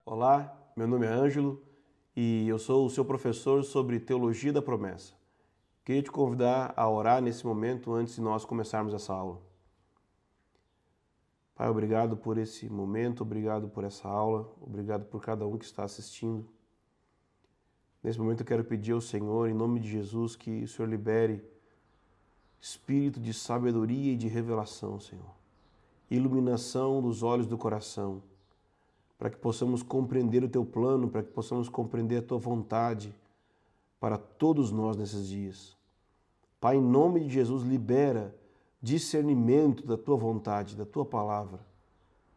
Olá, meu nome é Ângelo e eu sou o seu professor sobre Teologia da Promessa. Queria te convidar a orar nesse momento antes de nós começarmos essa aula. Pai, obrigado por esse momento, obrigado por essa aula, obrigado por cada um que está assistindo. Nesse momento eu quero pedir ao Senhor, em nome de Jesus, que o Senhor libere espírito de sabedoria e de revelação, Senhor. Iluminação dos olhos do coração, para que possamos compreender o Teu plano, para que possamos compreender a Tua vontade para todos nós nesses dias. Pai, em nome de Jesus, libera discernimento da Tua vontade, da Tua palavra,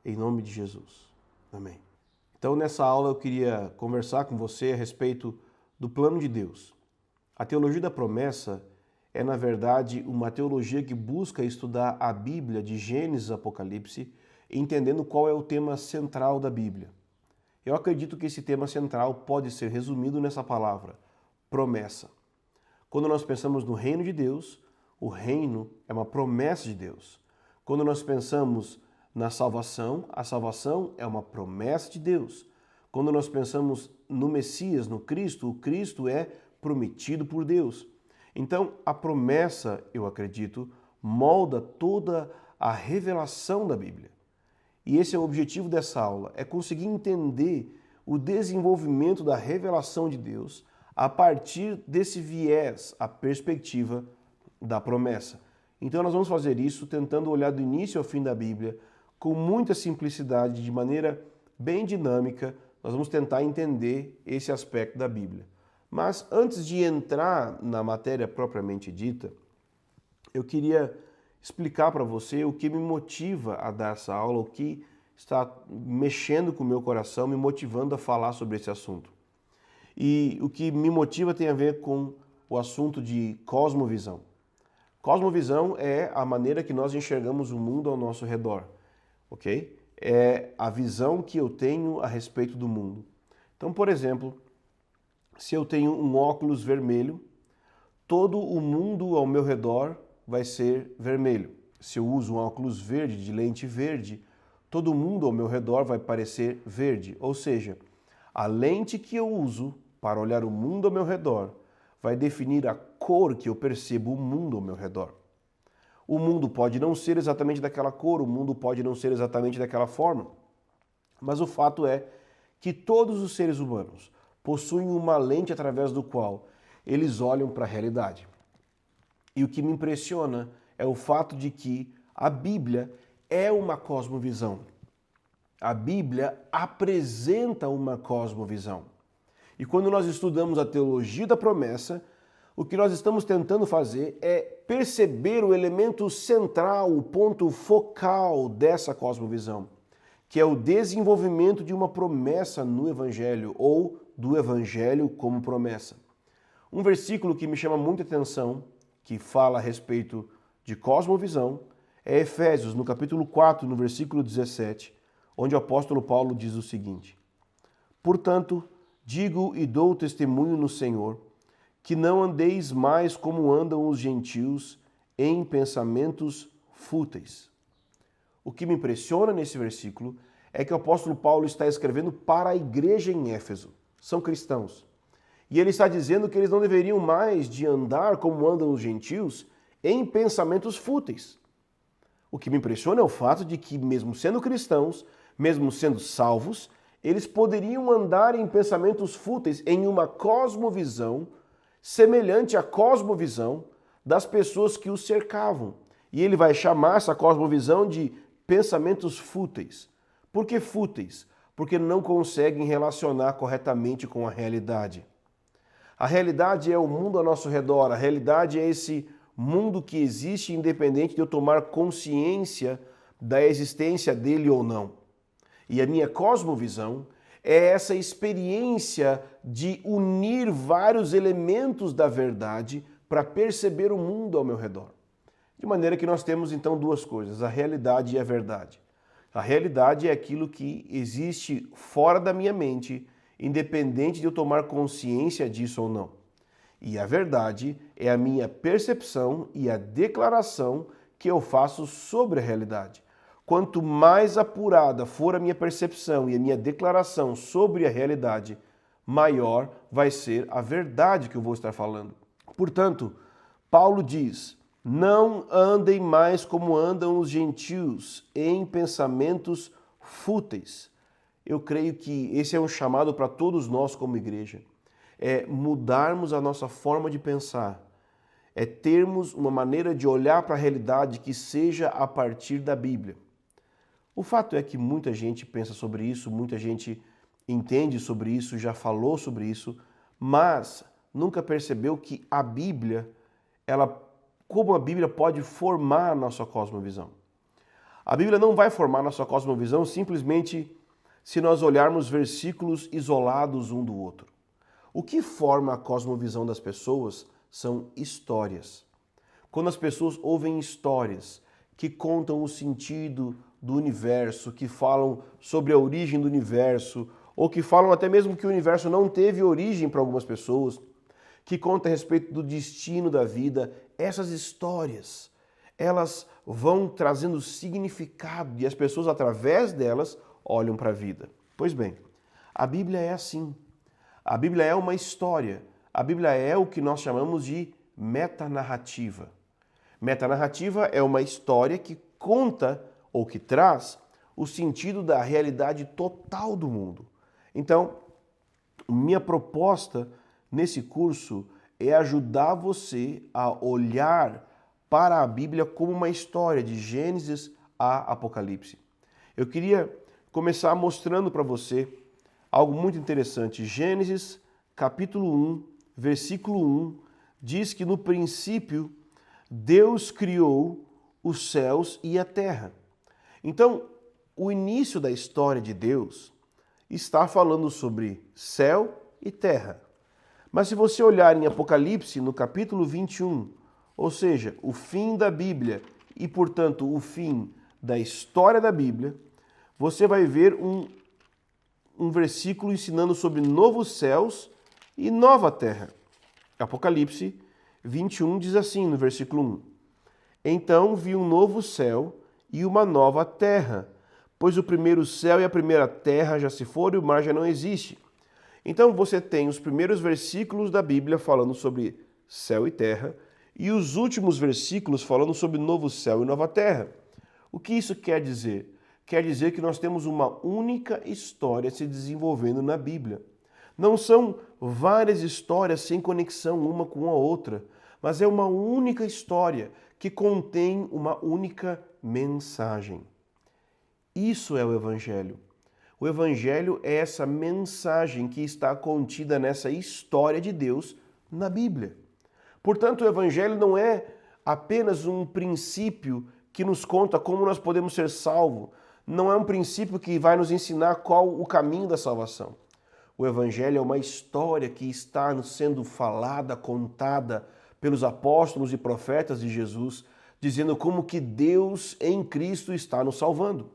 em nome de Jesus. Amém. Então, nessa aula eu queria conversar com você a respeito do plano de Deus. A teologia da promessa é, na verdade, uma teologia que busca estudar a Bíblia de Gênesis a Apocalipse, entendendo qual é o tema central da Bíblia. Eu acredito que esse tema central pode ser resumido nessa palavra, promessa. Quando nós pensamos no reino de Deus, o reino é uma promessa de Deus. Quando nós pensamos na salvação, a salvação é uma promessa de Deus. Quando nós pensamos no Messias, no Cristo, o Cristo é prometido por Deus. Então, a promessa, eu acredito, molda toda a revelação da Bíblia. E esse é o objetivo dessa aula, é conseguir entender o desenvolvimento da revelação de Deus a partir desse viés, a perspectiva da promessa. Então nós vamos fazer isso tentando olhar do início ao fim da Bíblia com muita simplicidade, de maneira bem dinâmica. Nós vamos tentar entender esse aspecto da Bíblia. Mas antes de entrar na matéria propriamente dita, eu queria explicar para você o que me motiva a dar essa aula, o que está mexendo com o meu coração, me motivando a falar sobre esse assunto. E o que me motiva tem a ver com o assunto de cosmovisão. Cosmovisão é a maneira que nós enxergamos o mundo ao nosso redor, ok? É a visão que eu tenho a respeito do mundo. Então, por exemplo, se eu tenho um óculos vermelho, todo o mundo ao meu redor vai ser vermelho. Se eu uso um óculos verde, de lente verde, todo mundo ao meu redor vai parecer verde. Ou seja, a lente que eu uso para olhar o mundo ao meu redor vai definir a cor que eu percebo o mundo ao meu redor. O mundo pode não ser exatamente daquela cor, o mundo pode não ser exatamente daquela forma, mas o fato é que todos os seres humanos possuem uma lente através do qual eles olham para a realidade. E o que me impressiona é o fato de que a Bíblia é uma cosmovisão. A Bíblia apresenta uma cosmovisão. E quando nós estudamos a teologia da promessa, o que nós estamos tentando fazer é perceber o elemento central, o ponto focal dessa cosmovisão, que é o desenvolvimento de uma promessa no Evangelho, ou do Evangelho como promessa. Um versículo que me chama muita atenção, que fala a respeito de cosmovisão, é Efésios, no capítulo 4, no versículo 17, onde o apóstolo Paulo diz o seguinte: Portanto, digo e dou testemunho no Senhor, que não andeis mais como andam os gentios em pensamentos fúteis. O que me impressiona nesse versículo é que o apóstolo Paulo está escrevendo para a igreja em Éfeso. São cristãos. E ele está dizendo que eles não deveriam mais de andar como andam os gentios em pensamentos fúteis. O que me impressiona é o fato de que, mesmo sendo cristãos, mesmo sendo salvos, eles poderiam andar em pensamentos fúteis, em uma cosmovisão semelhante à cosmovisão das pessoas que os cercavam. E ele vai chamar essa cosmovisão de pensamentos fúteis. Por que fúteis? Porque não conseguem relacionar corretamente com a realidade. A realidade é o mundo ao nosso redor, a realidade é esse mundo que existe independente de eu tomar consciência da existência dele ou não. E a minha cosmovisão é essa experiência de unir vários elementos da verdade para perceber o mundo ao meu redor. De maneira que nós temos então duas coisas, a realidade e a verdade. A realidade é aquilo que existe fora da minha mente, independente de eu tomar consciência disso ou não. E a verdade é a minha percepção e a declaração que eu faço sobre a realidade. quanto mais apurada for a minha percepção e a minha declaração sobre a realidade, maior vai ser a verdade que eu vou estar falando. Portanto, Paulo diz: não andem mais como andam os gentios, em pensamentos fúteis. Eu creio que esse é um chamado para todos nós como igreja. É mudarmos a nossa forma de pensar. É termos uma maneira de olhar para a realidade que seja a partir da Bíblia. O fato é que muita gente pensa sobre isso, muita gente entende sobre isso, já falou sobre isso, mas nunca percebeu que a Bíblia, como a Bíblia pode formar a nossa cosmovisão. A Bíblia não vai formar a nossa cosmovisão simplesmente se nós olharmos versículos isolados um do outro. O que forma a cosmovisão das pessoas são histórias. Quando as pessoas ouvem histórias que contam o sentido do universo, que falam sobre a origem do universo, ou que falam até mesmo que o universo não teve origem para algumas pessoas, que contam a respeito do destino da vida, essas histórias, elas vão trazendo significado e as pessoas, através delas, olham para a vida. Pois bem, a Bíblia é assim. A Bíblia é uma história. A Bíblia é o que nós chamamos de metanarrativa. Metanarrativa é uma história que conta ou que traz o sentido da realidade total do mundo. Então, minha proposta nesse curso é ajudar você a olhar para a Bíblia como uma história de Gênesis a Apocalipse. Eu queria começar mostrando para você algo muito interessante. Gênesis, capítulo 1, versículo 1, diz que no princípio Deus criou os céus e a terra. Então, o início da história de Deus está falando sobre céu e terra. Mas se você olhar em Apocalipse, no capítulo 21, ou seja, o fim da Bíblia e, portanto, o fim da história da Bíblia, você vai ver um versículo ensinando sobre novos céus e nova terra. Apocalipse 21 diz assim, no versículo 1: Então vi um novo céu e uma nova terra, pois o primeiro céu e a primeira terra já se foram e o mar já não existe. Então você tem os primeiros versículos da Bíblia falando sobre céu e terra e os últimos versículos falando sobre novo céu e nova terra. O que isso quer dizer? Quer dizer que nós temos uma única história se desenvolvendo na Bíblia. Não são várias histórias sem conexão uma com a outra, mas é uma única história que contém uma única mensagem. Isso é o Evangelho. O Evangelho é essa mensagem que está contida nessa história de Deus na Bíblia. Portanto, o Evangelho não é apenas um princípio que nos conta como nós podemos ser salvos. Não é um princípio que vai nos ensinar qual o caminho da salvação. O Evangelho é uma história que está sendo falada, contada pelos apóstolos e profetas de Jesus, dizendo como que Deus em Cristo está nos salvando.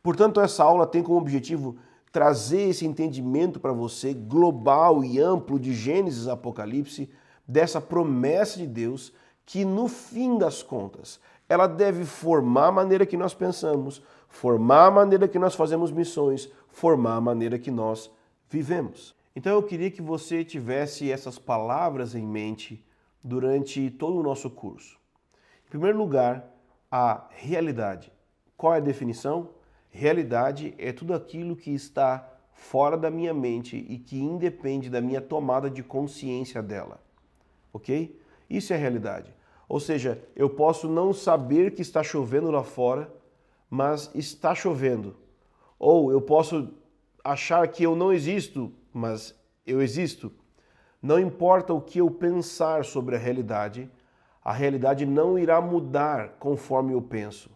Portanto, essa aula tem como objetivo trazer esse entendimento para você global e amplo de Gênesis e Apocalipse, dessa promessa de Deus que no fim das contas ela deve formar a maneira que nós pensamos, formar a maneira que nós fazemos missões, formar a maneira que nós vivemos. Então eu queria que você tivesse essas palavras em mente durante todo o nosso curso. Em primeiro lugar, a realidade. Qual é a definição? Realidade é tudo aquilo que está fora da minha mente e que independe da minha tomada de consciência dela. Ok? Isso é realidade. Ou seja, eu posso não saber que está chovendo lá fora, mas está chovendo. Ou eu posso achar que eu não existo, mas eu existo. Não importa o que eu pensar sobre a realidade não irá mudar conforme eu penso.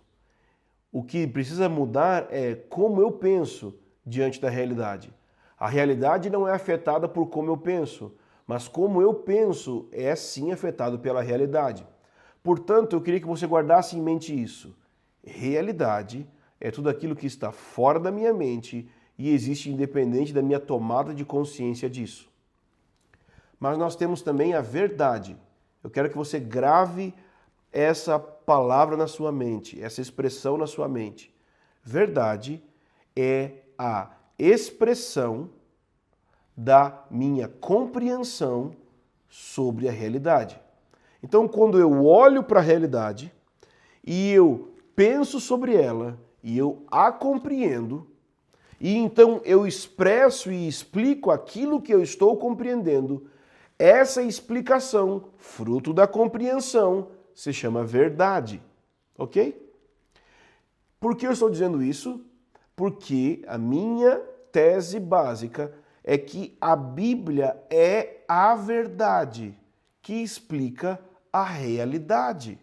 O que precisa mudar é como eu penso diante da realidade. A realidade não é afetada por como eu penso, mas como eu penso é sim afetado pela realidade. Portanto, eu queria que você guardasse em mente isso. Realidade é tudo aquilo que está fora da minha mente e existe independente da minha tomada de consciência disso. Mas nós temos também a verdade. Eu quero que você grave essa palavra na sua mente, essa expressão na sua mente. Verdade é a expressão da minha compreensão sobre a realidade. Então, quando eu olho para a realidade e eu penso sobre ela e eu a compreendo, e então eu expresso e explico aquilo que eu estou compreendendo, essa explicação, fruto da compreensão, se chama verdade. Ok? Por que eu estou dizendo isso? Porque a minha tese básica é que a Bíblia é a verdade que explica a realidade.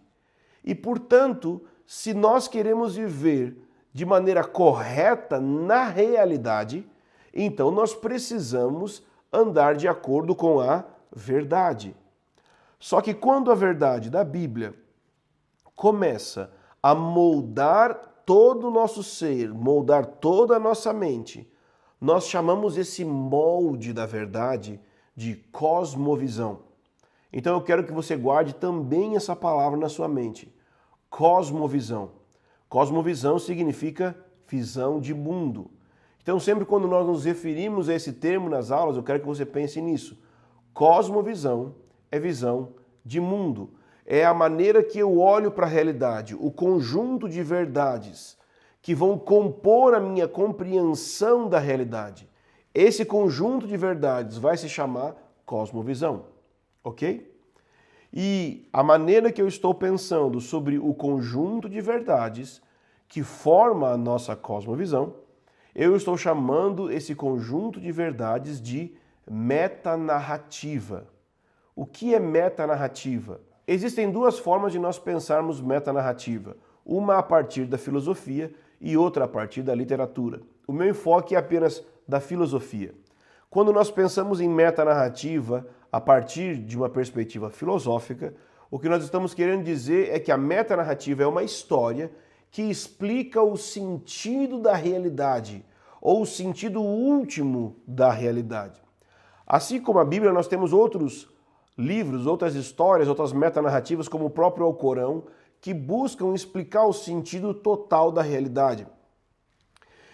E, portanto, se nós queremos viver de maneira correta na realidade, então nós precisamos andar de acordo com a verdade. Só que quando a verdade da Bíblia começa a moldar todo o nosso ser, moldar toda a nossa mente, nós chamamos esse molde da verdade de cosmovisão. Então eu quero que você guarde também essa palavra na sua mente. Cosmovisão. Cosmovisão significa visão de mundo. Então sempre quando nós nos referimos a esse termo nas aulas, eu quero que você pense nisso. Cosmovisão é visão de mundo. É a maneira que eu olho para a realidade, o conjunto de verdades que vão compor a minha compreensão da realidade. Esse conjunto de verdades vai se chamar cosmovisão. Ok? E a maneira que eu estou pensando sobre o conjunto de verdades que forma a nossa cosmovisão, eu estou chamando esse conjunto de verdades de metanarrativa. O que é metanarrativa? Existem duas formas de nós pensarmos metanarrativa. Uma a partir da filosofia e outra a partir da literatura. O meu enfoque é apenas da filosofia. Quando nós pensamos em metanarrativa a partir de uma perspectiva filosófica, o que nós estamos querendo dizer é que a metanarrativa é uma história que explica o sentido da realidade, ou o sentido último da realidade. Assim como a Bíblia, nós temos outros livros, outras histórias, outras metanarrativas, como o próprio Alcorão, que buscam explicar o sentido total da realidade.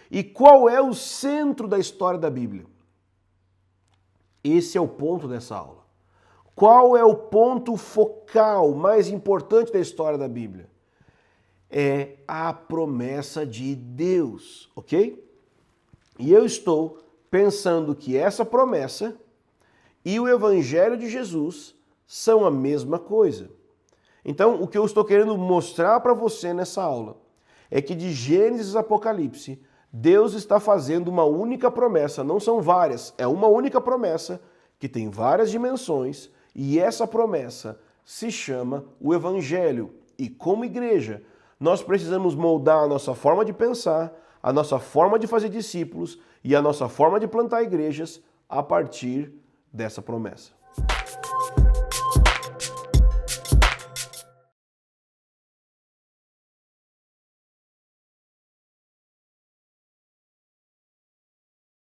E qual é o centro da história da Bíblia? Esse é o ponto dessa aula. Qual é o ponto focal mais importante da história da Bíblia? É a promessa de Deus, ok? E eu estou pensando que essa promessa e o Evangelho de Jesus são a mesma coisa. Então, o que eu estou querendo mostrar para você nessa aula é que de Gênesis a Apocalipse, Deus está fazendo uma única promessa, não são várias, é uma única promessa que tem várias dimensões e essa promessa se chama o Evangelho. E como igreja, nós precisamos moldar a nossa forma de pensar, a nossa forma de fazer discípulos e a nossa forma de plantar igrejas a partir dessa promessa.